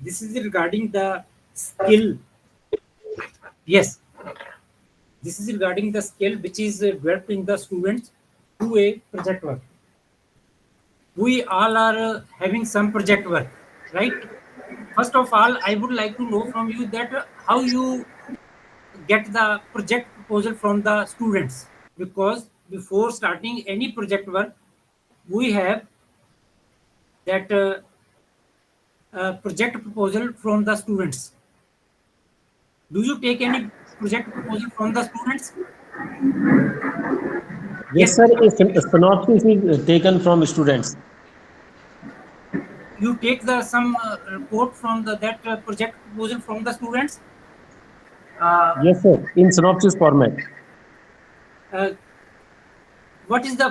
This is regarding the skill. Yes, this is regarding the skill which is developed in the students through a project work. We all are having some project work, right? First of all, I would like to know from you that how you get the project proposal from the students, because before starting any project work, we have that project proposal from the students. Do you take any project proposal from the students? Yes, Yes, sir. A synopsis is taken from students. you take the some report from the that project proposal from the students. Yes, sir. In synopsis format. Uh, what is the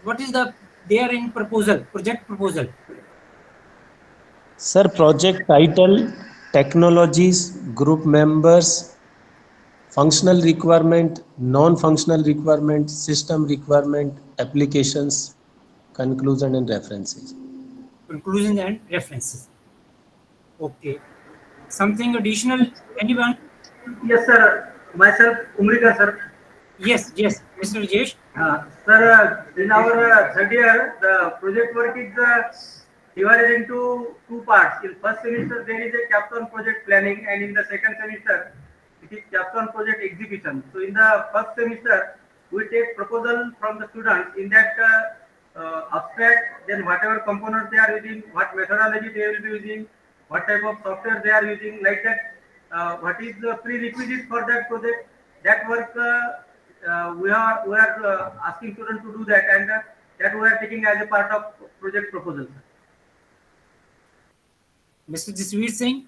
what is the there in proposal project proposal? Sir, project title, technologies, group members, functional requirement, non-functional requirement, system requirement, applications, conclusion and references. Conclusion and references. Okay. Something additional? Anyone? Yes, sir. Myself, Umrika, sir. Yes, yes, Mr. Rajesh. Sir, in our third year, the project work is divided into two parts. In first semester, there is a capstone project planning, and in the second semester, it is capstone project execution. So, in the first semester, we take proposal from the students in that abstract, then whatever components they are using, what methodology they will be using, what type of software they are using, like that. What is the prerequisite for that project? That work we are asking students to do that, and that we are taking as a part of project proposal. Mr. Jasveer Singh.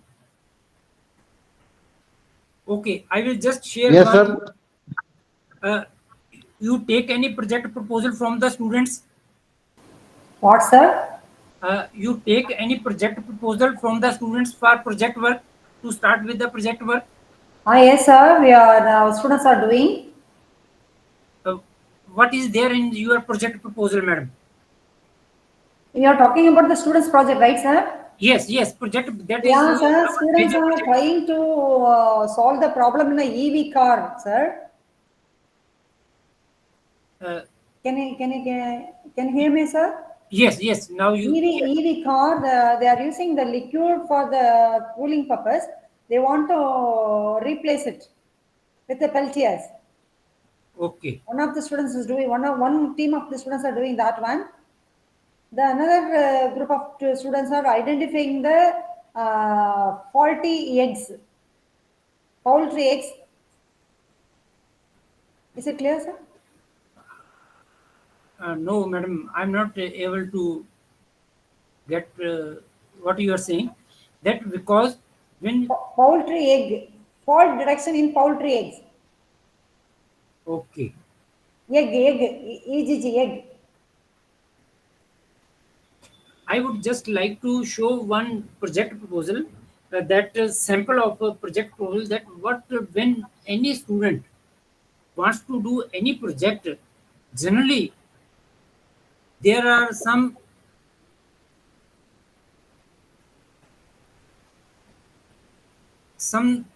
Okay, I will just share Yes, one. sir. Uh, you take any project proposal from the students? What, sir? You take any project proposal from the students for project work to start with the project work? Yes, sir. The students are doing. What is there in your project proposal, madam? You are talking about the students' project, right, sir? Yes, yes, project that is. Yeah, sir. Our Students major are project. trying to solve the problem in a EV car, sir. Uh, Can you hear me, sir? yes, yes. Now you. EV car, they are using the liquid for the cooling purpose. They want to replace it with the Peltiers. Okay. One of the students is doing one team of the students are doing that one. The another group of students are identifying the faulty eggs, poultry eggs. Is it clear, sir? No, madam, I'm not able to get what you are saying. That because when. Poultry egg, fault detection in poultry eggs. Okay. EGG, egg. I would just like to show one project proposal, that sample of a project proposal, that what when any student wants to do any project, generally there are some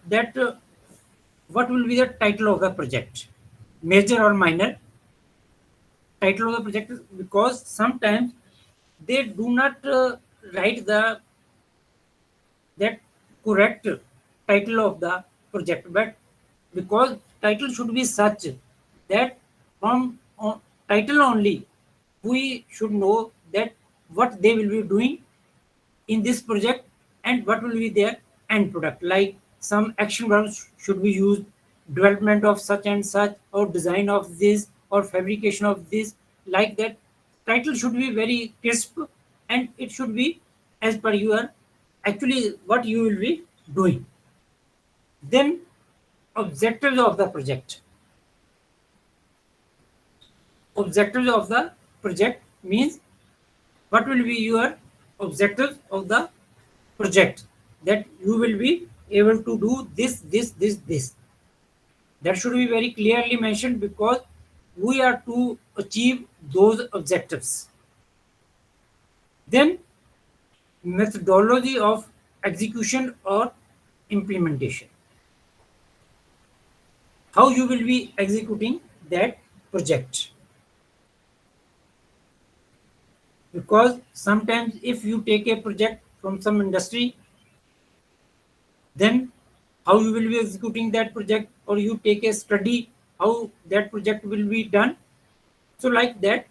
that what will be the title of the project, major or minor title of the project, because sometimes they do not write the that correct title of the project, but because title should be such that from title only we should know that what they will be doing in this project and what will be their end product, like some action verbs should be used, development of such and such, or design of this, or fabrication of this, like that. Title should be very crisp, and it should be as per your actually what you will be doing. Then objectives of the project. Objectives of the project means what will be your objectives of the project, that you will be able to do this. That should be very clearly mentioned, because we are to achieve those objectives. Then methodology of execution or implementation. How you will be executing that project? Because sometimes if you take a project from some industry, then how you will be executing that project, or you take a study how that project will be done. So like that,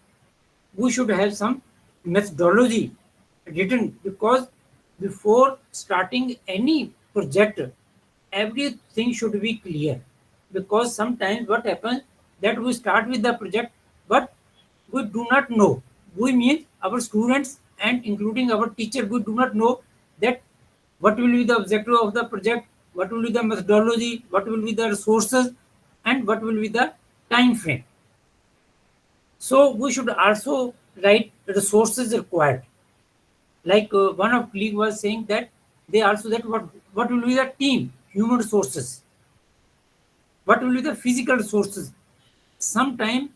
we should have some methodology written, because before starting any project, everything should be clear. Because sometimes what happens, that we start with the project, but we do not know. We mean our students and including our teacher, we do not know that what will be the objective of the project, what will be the methodology, what will be the resources, and what will be the time frame. So we should also write resources required. Like one of colleague was saying that they also that what will be the team, human resources, what will be the physical resources. Sometime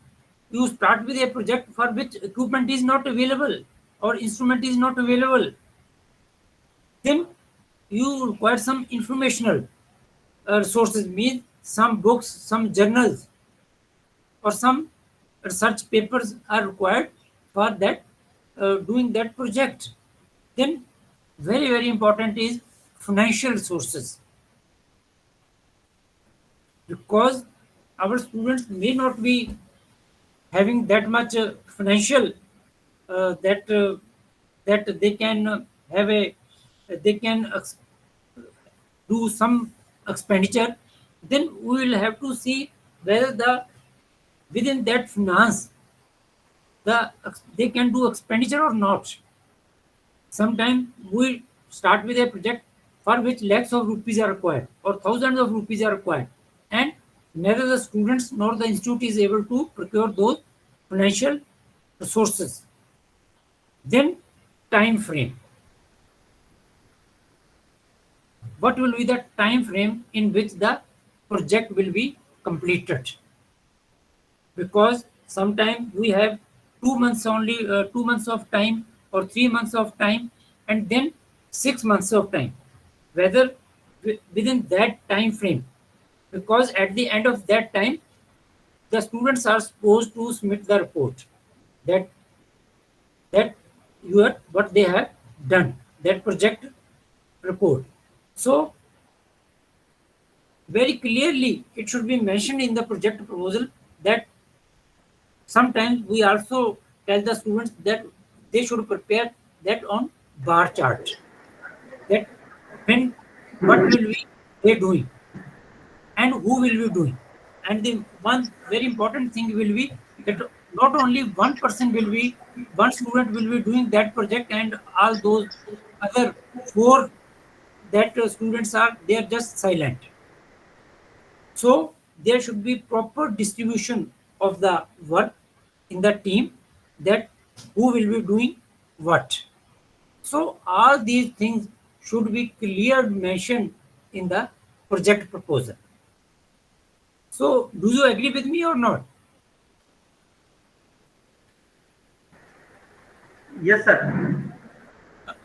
you start with a project for which equipment is not available or instrument is not available. Then you require some informational resources, means some books, some journals, or some research papers are required for that doing that project. Then very important is financial resources, because our students may not be having that much financial that they can have a they can do some expenditure. Then we will have to see whether the within that finance they can do expenditure or not. Sometimes we start with a project for which lakhs of rupees are required or thousands of rupees are required, and neither the students nor the institute is able to procure those financial resources. Then time frame. What will be the time frame in which the project will be completed? Because sometimes we have 2 months only, 2 months of time or 3 months of time, and then 6 months of time. Whether within that time frame, because at the end of that time, the students are supposed to submit the report that what they have done, that project report. So very clearly it should be mentioned in the project proposal that sometimes we also tell the students that they should prepare that on bar chart, that when what will be they doing and who will be doing. And the one very important thing will be that not only one student will be doing that project, and all those other four that students are, they are just silent. So there should be proper distribution of the work in the team, that who will be doing what. So all these things should be clearly mentioned in the project proposal. So do you agree with me or not? Yes, sir.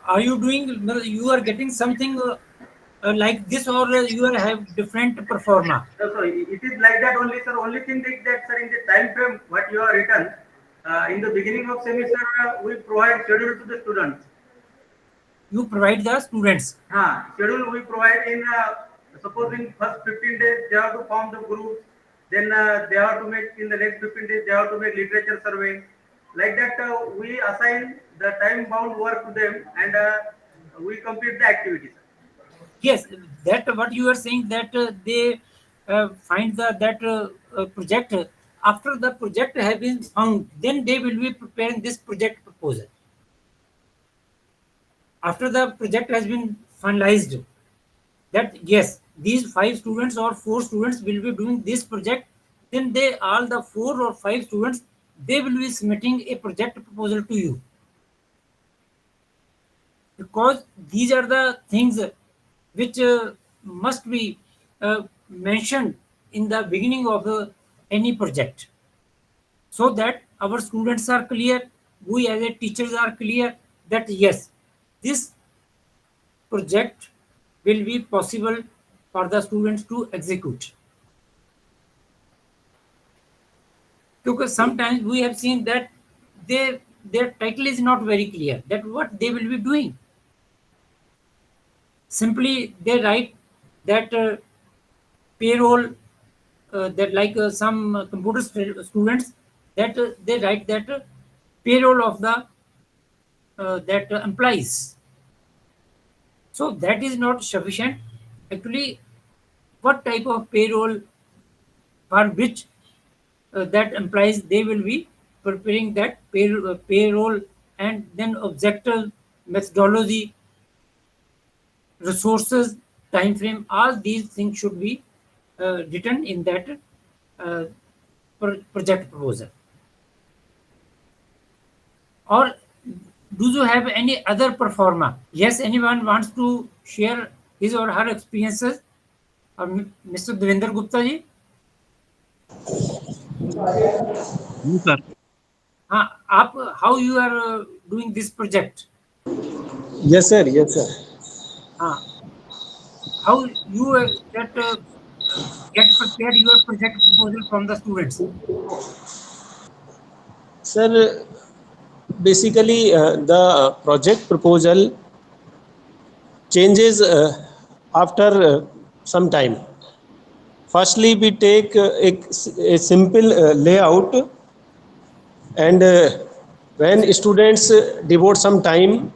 Are you doing, you are getting something like this, or you are have different performa? So it is like that only, sir. Only thing is that, sir, in the time frame what you have written, in the beginning of semester, we provide schedule to the students. You provide the students. Schedule we provide in, suppose in first 15 days they have to form the groups, then they have to make, in the next 15 days they have to make literature survey. Like that, we assign the time bound work to them, and we complete the activities. Yes, that what you are saying, that they find that project. After the project have been found, then they will be preparing this project proposal. After the project has been finalized, that yes, these 5 students or 4 students will be doing this project, then they all the 4 or 5 students, they will be submitting a project proposal to you, because these are the things which must be mentioned in the beginning of any project, so that our students are clear, we as a teachers are clear that yes, this project will be possible for the students to execute. Because sometimes we have seen that their title is not very clear that what they will be doing. Simply they write that payroll, that like some computer students, that they write that payroll of the that employees. So that is not sufficient. Actually, what type of payroll for which that implies they will be preparing that payroll, and then objective methodology, resources, time frame, all these things should be written in that uh, project proposal. Or do you have any other performer? Yes, anyone wants to share his or her experiences? Mr. Devinder Gupta ji? Yes, sir. How you are doing this project? Yes, sir. Yes, sir. How you get prepared your project proposal from the students? Sir, basically, the project proposal changes after some time. Firstly, we take a simple layout, and when students devote some time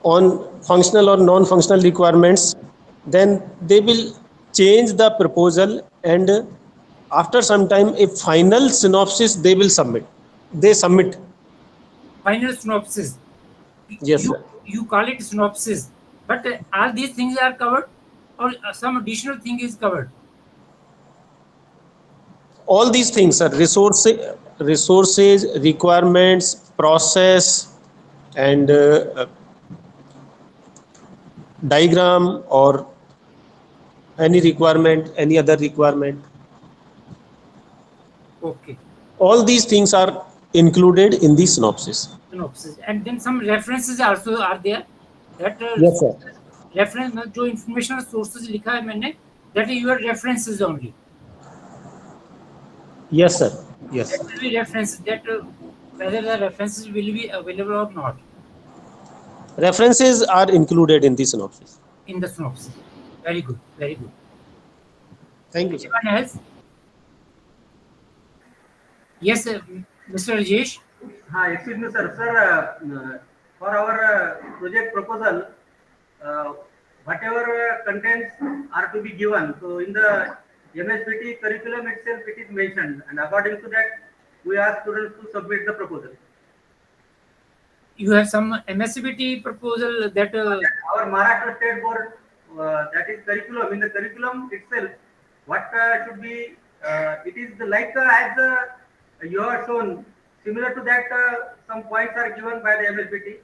on functional or non-functional requirements, then they will change the proposal, and after some time a final synopsis they will submit. They submit. Final synopsis. Yes, sir. You call it synopsis, but all these things are covered, or some additional thing is covered? All these things are resources, requirements, process, and diagram, or any requirement, any other requirement. Okay. All these things are included in the synopsis. Synopsis. And then some references also are there. That Yes, sir. reference में जो informational sources लिखा है मैंने, that is your references only. Yes, sir. Yes. That will be references, that whether the references will be available or not References are included in the synopsis. in the synopsis. Very good. Very good. Thank you, sir. Anyone else? Yes, Mr. Rajesh. Excuse me, sir. Sir, for our project proposal, whatever contents are to be given, so in the MSPT curriculum itself it is mentioned, and according to that, we ask students to submit the proposal. You have some MSCBT proposal that Our Maharashtra State Board, that is curriculum. In the curriculum itself, what should be, it is like as you have shown, similar to that, some points are given by the MSPT,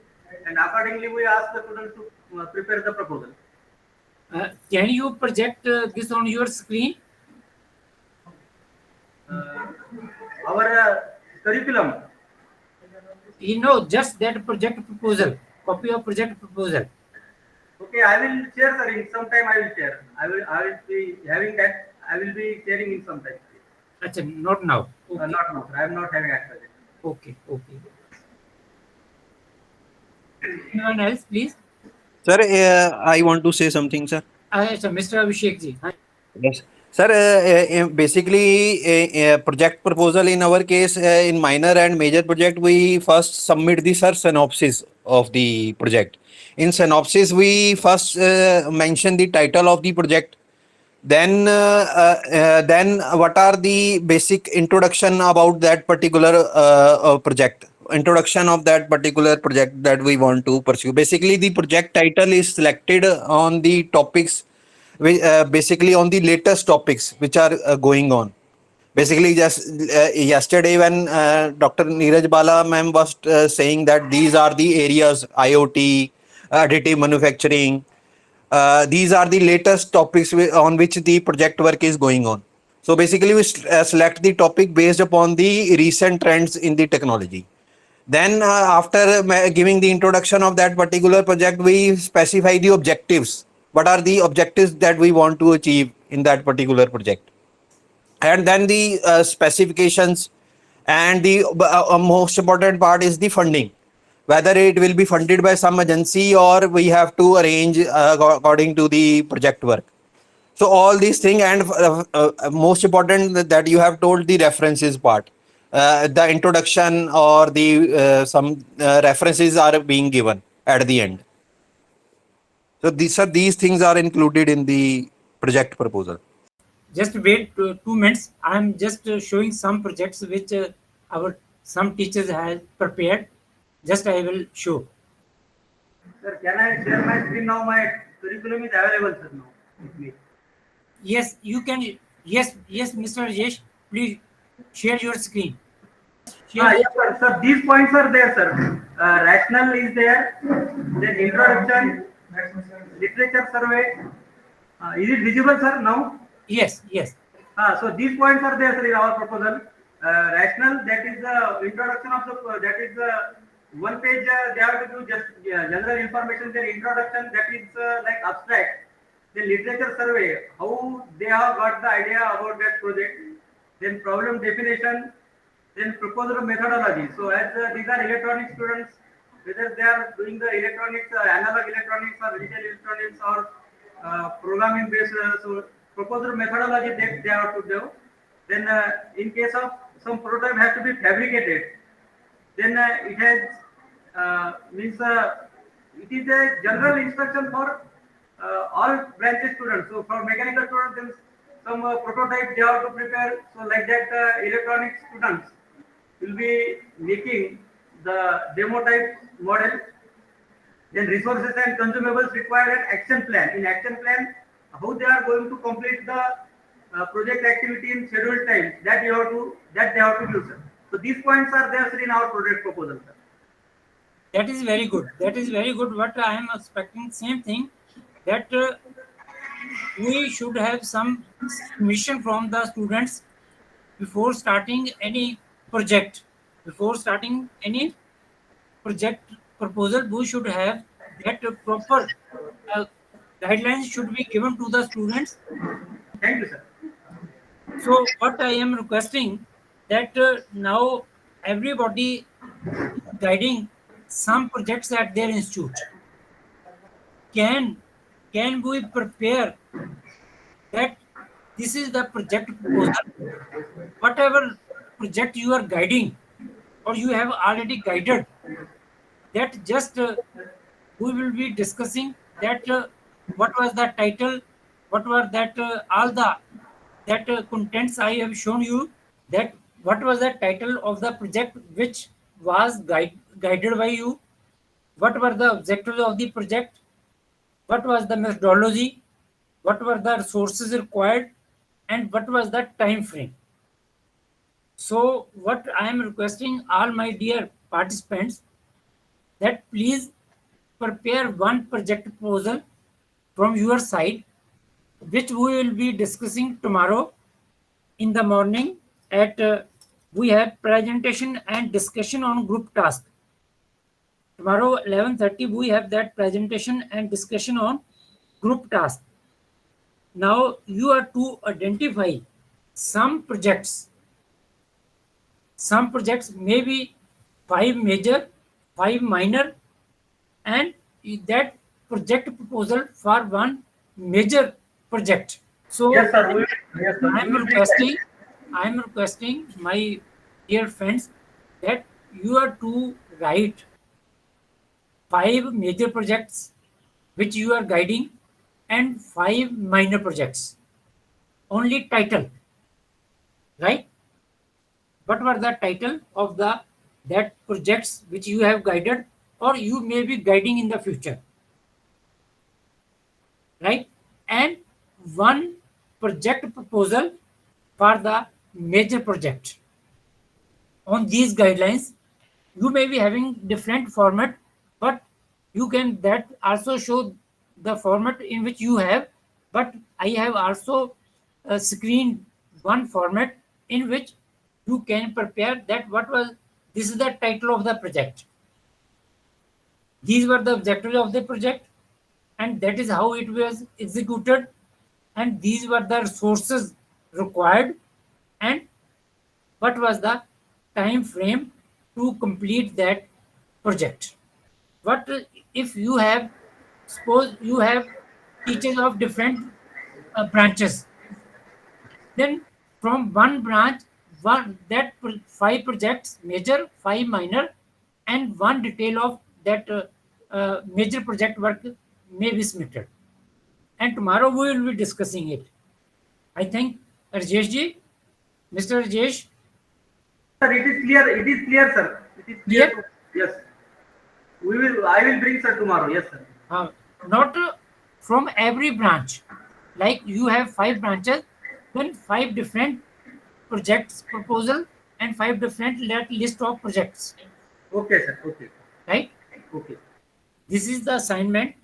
and accordingly we ask the students to prepare the proposal. can you project this on your screen? Our curriculum. You know, just that project proposal, copy of project proposal. Okay, I will share, sir. In some time I will share. I will be having that. I will be sharing in some time. Achha, not now. Okay. Not now, sir. I am not having access. Okay. Okay. Anyone else, please? Sir, I want to say something, sir. Achha, Mr. Abhishek ji. Yes. Sir, basically, a project proposal in our case, in minor and major project, we first submit the synopsis of the project. In synopsis, we first mention the title of the project. Then what are the basic introduction about that particular project? Introduction of that particular project that we want to pursue. Basically, the project title is selected on the topics, basically on the latest topics which are going on. Basically, just yesterday when Dr. Neeraj Bala ma'am was saying that these are the areas, IoT, additive manufacturing, these are the latest topics on which the project work is going on. So basically we select the topic based upon the recent trends in the technology. Then after giving the introduction of that particular project, we specify the objectives. What are the objectives that we want to achieve in that particular project? And then the specifications, and the most important part is the funding, whether it will be funded by some agency or we have to arrange according to the project work. So all these things, and most important that you have told the references part, the introduction or the some references are being given at the end. So these things are included in the project proposal. Just wait 2 minutes. I'm just showing some projects which some teachers have prepared. Just I will show. Sir, can I share my screen now? My curriculum is available, sir, now with me. Yes, you can. Yes, Mr. Rajesh, please share your screen. Yes, sir. Sir, these points are there, sir. Rationale is there. Then introduction, literature survey. Is it visible, sir, now? Yes. So these points are there, sir, in our proposal. Rationale, that is the introduction of the, that is one page, they have to do just general information. Then introduction, that is like abstract. Then literature survey, how they have got the idea about that project. Then problem definition. Then proposal methodology. So as these are electronic students, whether they are doing the electronics, analog electronics or digital electronics or programming based, so proposal methodology they have to do. Then in case of some prototype has to be fabricated. Then it has means it is a general instruction for all branches students. So for mechanical students, then some prototype they have to prepare. So like that, electronic students will be making the demo type model. Then resources and consumables required an action plan. In action plan, how they are going to complete the project activity in scheduled time. That they have to do, sir. So these points are there, sir, in our project proposal, sir. That is very good. What I am expecting, same thing, that we should have some mission from the students before starting any project. Before starting any project proposal, we should have that proper guidelines should be given to the students. Thank you, sir. So what I am requesting, that now everybody guiding some projects at their institute. Can we prepare that this is the project proposal? Whatever project you are guiding or you have already guided, that just we will be discussing that what was the title, what were that all the that contents I have shown you, that what was the title of the project which was guided by you, what were the objectives of the project, what was the methodology, what were the resources required, and what was the time frame. So what I am requesting all my dear participants, that please prepare one project proposal from your side, which we will be discussing tomorrow in the morning at we have presentation and discussion on group task. Tomorrow 11:30 we have that presentation and discussion on group task. Now you are to identify some projects. Some projects may be 5 major, 5 minor, and that project proposal for one major project. So Yes, sir. Yes, sir. I am requesting my dear friends that you are to write 5 major projects which you are guiding and 5 minor projects. Only title, right? What were the title of that projects which you have guided or you may be guiding in the future, right? And one project proposal for the major project. On these guidelines, you may be having different format, but you can that also show the format in which you have, but I have also screened one format in which you can prepare that what was this is the title of the project. These were the objectives of the project, and that is how it was executed, and these were the resources required, and what was the time frame to complete that project. What if you have, suppose you have teachers of different branches, then from one branch, five projects, major, five minor, and one detail of that major project work may be submitted. And tomorrow we will be discussing it. I think Rajesh ji, Mr. Rajesh. Sir, it is clear. It is clear, sir. It is clear. Yes. I will bring, sir, tomorrow. Yes, sir. Not from every branch. Like you have five branches, then five different projects proposal and five different list of projects. Okay, sir. Okay. Right? Okay. This is the assignment.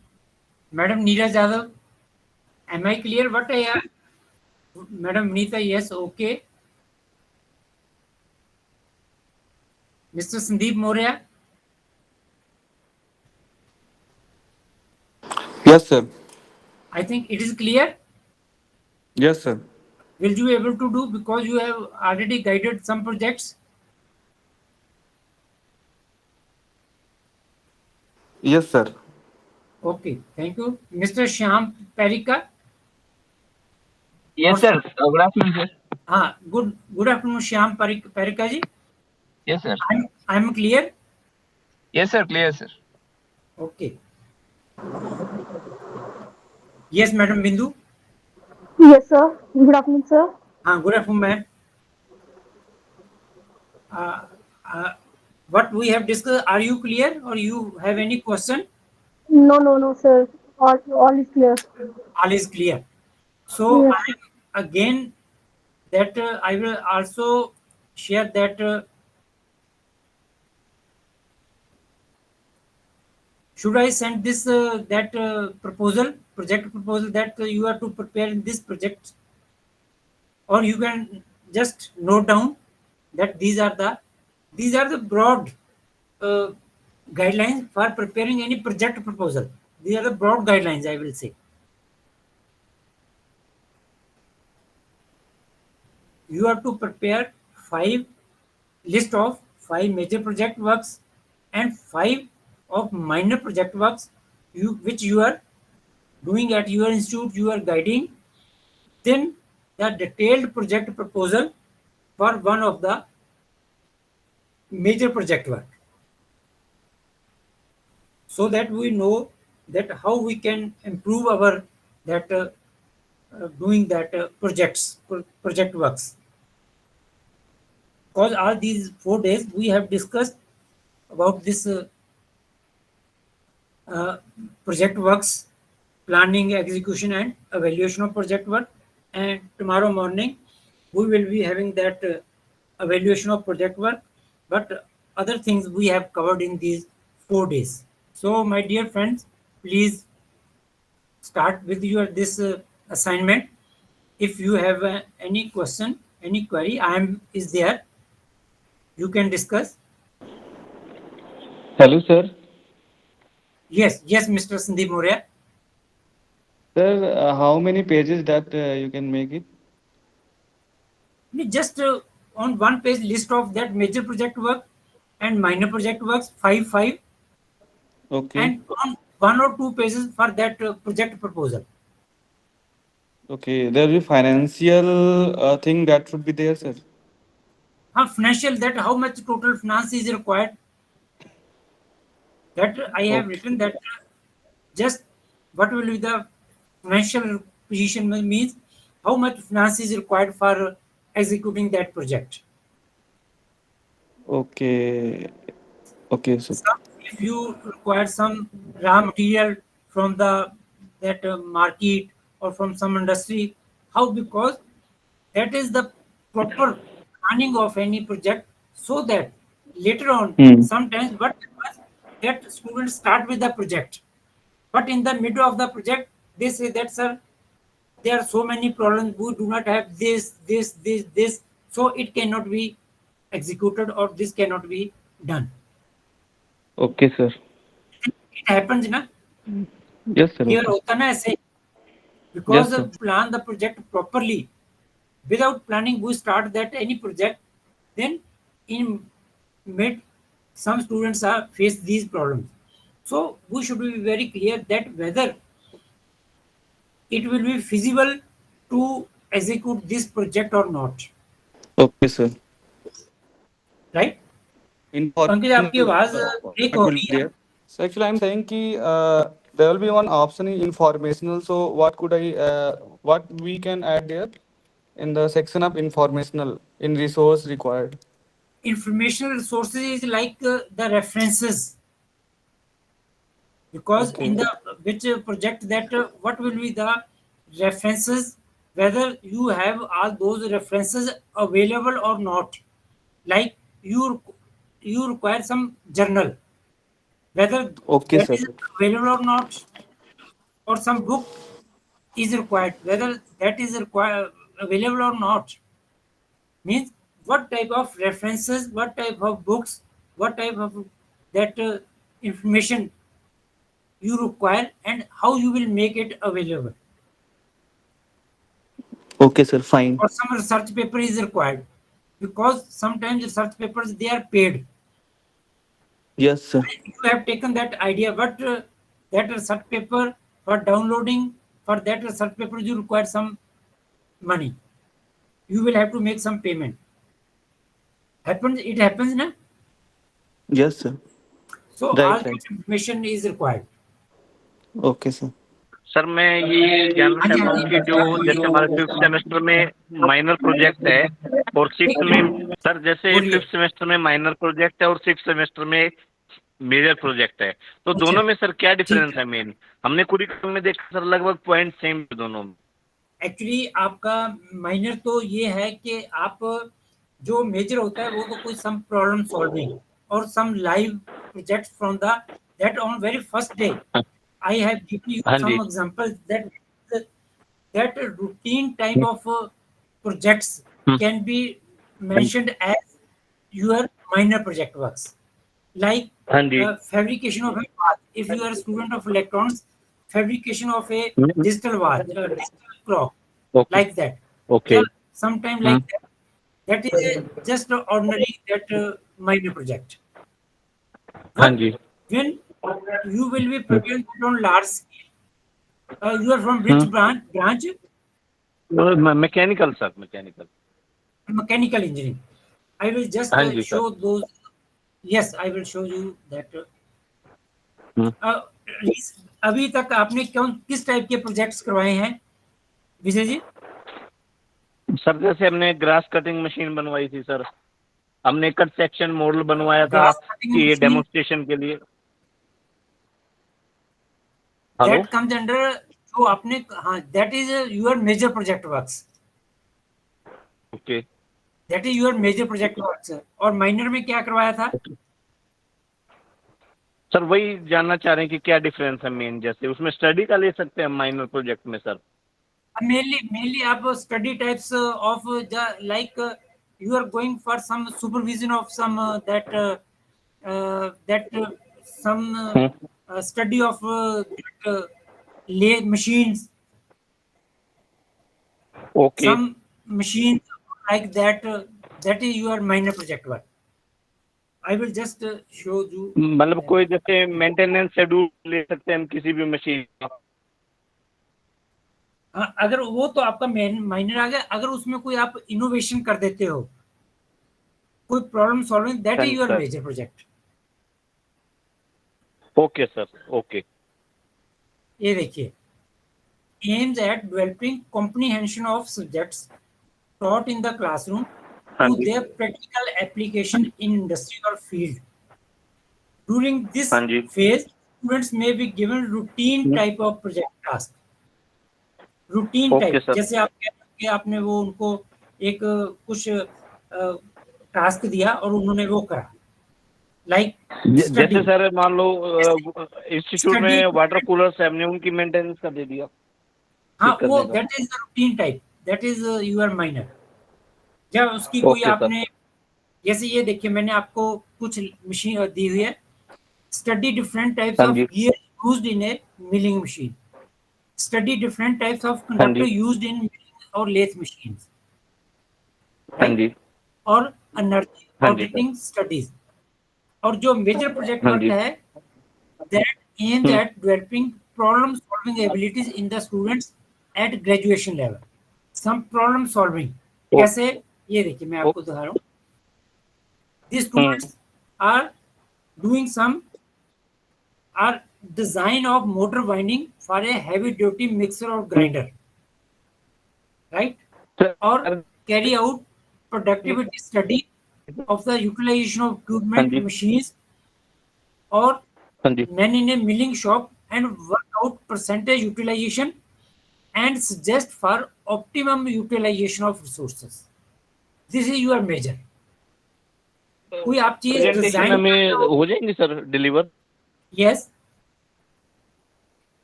Madam Neeraj Yadav, am I clear what I have? Madam Nita, yes, okay. Mr. Sandeep Moria, Yes, sir. I think it is clear. Yes, sir. Will you be able to do, because you have already guided some projects? Yes, sir. Okay, thank you. Mr. Shyam Parika. Yes, sir. Good afternoon, sir. Good afternoon, Shyam Parika ji. Yes, sir. I'm clear. Yes, sir. Clear, sir. Okay. Yes, Madam Bindu. Yes, sir. Good afternoon, sir. Good afternoon, ma'am. What we have discussed, are you clear or you have any question? No, sir. All is clear. All is clear. So Yes. again, that I will also share that. Should I send this project proposal that you are to prepare in this project, or you can just note down that these are the broad guidelines for preparing any project proposal. These are the broad guidelines, I will say. You have to prepare list of five major project works and five of minor project works which you are doing at your institute, you are guiding. Then the detailed project proposal for one of the major project work, so that we know that how we can improve our doing project works. Because all these 4 days we have discussed about this project works, planning, execution, and evaluation of project work. And tomorrow morning we will be having that evaluation of project work. But other things we have covered in these 4 days. So, my dear friends, please start with your this assignment. If you have any question, any query, is there. You can discuss. Hello, sir. Yes, Mr. Sandeep Moria. Sir, how many pages that you can make it? Just on one page list of that major project work and minor project works, five, Okay. and on 1 or 2 pages for that project proposal. Okay. There will be financial thing that should be there, sir. Financial, that how much total finance is required. That I have written that just what will be the financial position means how much finance is required for executing that project. Okay. Okay, sir. If you require some raw material from that market or from some industry, how? Because that is the proper planning of any project, so that later on sometimes what happens, that students start with the project, but in the middle of the project they say that, sir, there are so many problems, we do not have this, so it cannot be executed, or this cannot be done. Okay, sir. It happens na, Yes, sir. here Okay. hota na aise, because Yes, sir. plan the project properly. Without planning we start that any project, then in mid some students are face these problems. So we should be very clear that whether it will be feasible to execute this project or not, Okay, sir. right? Pankaj आपकी Informational आवाज break what हो will रही be है. there? So actually, I'm saying कि there will be one option in informational. So what could what we can add there in the section of informational in resource required? Informational resources is like the references, because Okay. in the which project that what will be the references, whether you have all those references available or not. Like you require some journal, whether Okay, that sir. is available or not, or some book is required, whether that is required available or not. Means what type of references, what type of books, what type of that information you require, and how you will make it available. Okay, sir. Fine. Or some research paper is required, because sometimes research papers they are paid. Yes, sir. You have taken that idea, but that research paper, for downloading for that research paper you require some money. You will have to make some payment. It happens na. Yes, sir. So all Right, that right. information is required. Okay, sir. Sir मैं ये जानना हाँ जी, चाहता हाँ हूँ जी। कि जो जैसे हमारे फिफ्थ सेमेस्टर में माइनर प्रोजेक्ट है और सिक्स में सर जैसे बोलिए। फिफ्थ सेमेस्टर में माइनर प्रोजेक्ट है और सिक्स सेमेस्टर में मेजर प्रोजेक्ट है, तो अच्छा। दोनों में सर क्या डिफरेंस ठीक। है मेन? हमने कुरिकुलम में देखा सर लगभग पॉइंट सेम है दोनों में. एक्चुअली आपका माइनर तो ये है कि आप जो मेजर होता है वो तो कोई सम प्रॉब्लम सॉल्विंग और some live project from the that on very first day I have given you हाँ सम जी. Examples that routine type of projects can be mentioned as your minor project works, like हाँ जी. fabrication of a watch. If you are a student of electronics, fabrication of a digital watch, digital clock, Okay. like that. Okay. Yeah, sometime like that. That is just a ordinary that minor project. हाँ But जी. when you will be preparing it on large scale, you are from which branch? Mechanical sir, mechanical. Mechanical engineering. I will just हाँ जी, show those. Yes, I will show you that. अभी तक आपने किस type के projects करवाए हैं Vijay ji? Sir जैसे हमने ग्रास कटिंग मशीन बनवाई थी सर, हमने कट सेक्शन मॉडल बनवाया था Grass cutting कि ये machine? डेमोन्स्ट्रेशन के लिए. हेलो. That comes under जो आपने हाँ that is your major project works. Okay. That is your major project works. और माइनर में क्या करवाया था? सर वही जानना चाह रहे हैं कि क्या डिफरेंस है मेन, जैसे उसमें स्टडी का ले सकते हैं माइनर प्रोजेक्ट में सर. Mainly आप study types of like you are going for some supervision of some some study of lathe machines. Okay. Some machines like that. That is your minor project work. I will just show you. मतलब कोई जैसे maintenance schedule ले सकते हैं हम किसी भी machine का. हाँ, अगर वो तो आपका माइनर आ गया. अगर उसमें कोई आप इनोवेशन कर देते हो, कोई problem solving, that is your major project. Okay sir. Okay. ये देखिए, aims at developing comprehension of subjects taught in the classroom to their practical application in industry or field. During this phase, students may be given routine type of project task. Routine type, जैसे आप कह रहे कि आपने वो उनको एक कुछ टास्क दिया और उन्होंने वो करा. लाइक जैसे सर मान लो इंस्टीट्यूट में वाटर कूलर्स है, हमने उनकी मेंटेनेंस का दे दिया. हाँ, वो that is routine type, that is your minor. जब उसकी कोई आपने जैसे ये देखिए मैंने आपको कुछ मशीन दी हुई है. Study different types हाँ of ji. gear used in a milling machine. Study different types of हाँ conductor ji. used in milling or lathe machines. हाँ Right? जी. Or energy हाँ जी, auditing studies. और जो major project हाँ work जी. है that aims hmm. at developing problem solving abilities in the students at graduation level. Some problem solving. ओ, कैसे? ये देखिए मैं ओ, आपको दिखा रहा हूँ. These hmm. students are doing some are design of motor winding for a heavy duty mixer or grinder, right? Or sir, carry out productivity study of the utilization of हाँ equipment ji. machines or हाँ जी. man in a milling shop and work out percentage utilization and suggest for optimum utilization of resources. This is your measure. कोई आप चीज presentation design कर रहे हमें हो. हो जाएंगी सर डिलीवर? यस,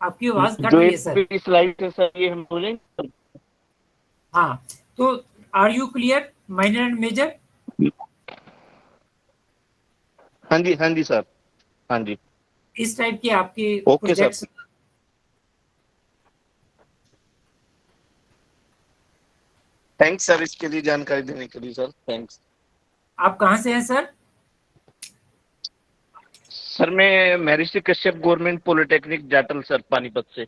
आपकी आवाज कट जो रही है एक सर. भी स्लाइड है सर, ये हम हो जाएंगे? हाँ, तो are you clear minor and major? हाँ जी, हाँ जी सर. हाँ जी. इस टाइप के आपके okay sir. Projects. Thanks sir इसके लिए जानकारी देने के लिए सर. थैंक्स. आप कहाँ से हैं सर? सर मैं Maharishi Kashyap government polytechnic Jatal sir, Panipat से.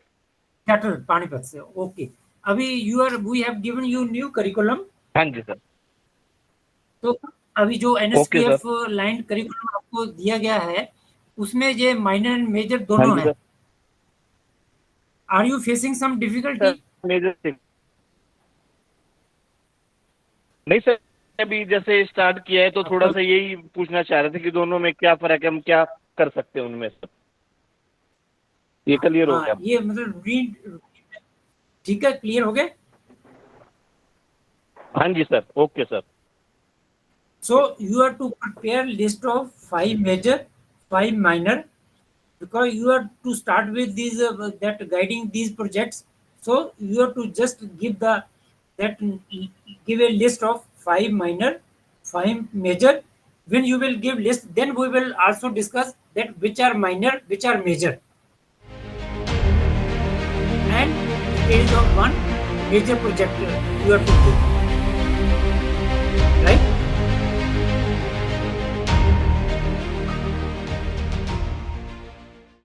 जाटल, पानीपत से. ओके. अभी we have given you new curriculum. हाँ जी सर. तो अभी जो okay NSQF sir. Line curriculum आपको दिया गया है उसमें ये माइनर एंड मेजर हाँ दोनों जी है. Sir. Are you facing some difficulty? Major से नहीं सर, अभी जैसे स्टार्ट किया है तो थोड़ा सा यही पूछना चाह रहे थे कि दोनों में क्या फर्क है, हम क्या कर सकते हैं उनमें सर. ये क्लियर हो गया. ये मतलब ठीक है, क्लियर हो गया. हाँ जी sir. Okay sir. So you are to prepare list of 5 major, 5 minor, because you are to start with these that guiding these projects. So you have to just give a list of 5 minor, 5 major. When you will give list, then we will also discuss that which are minor, which are major, and stage of one major project you are to do, right?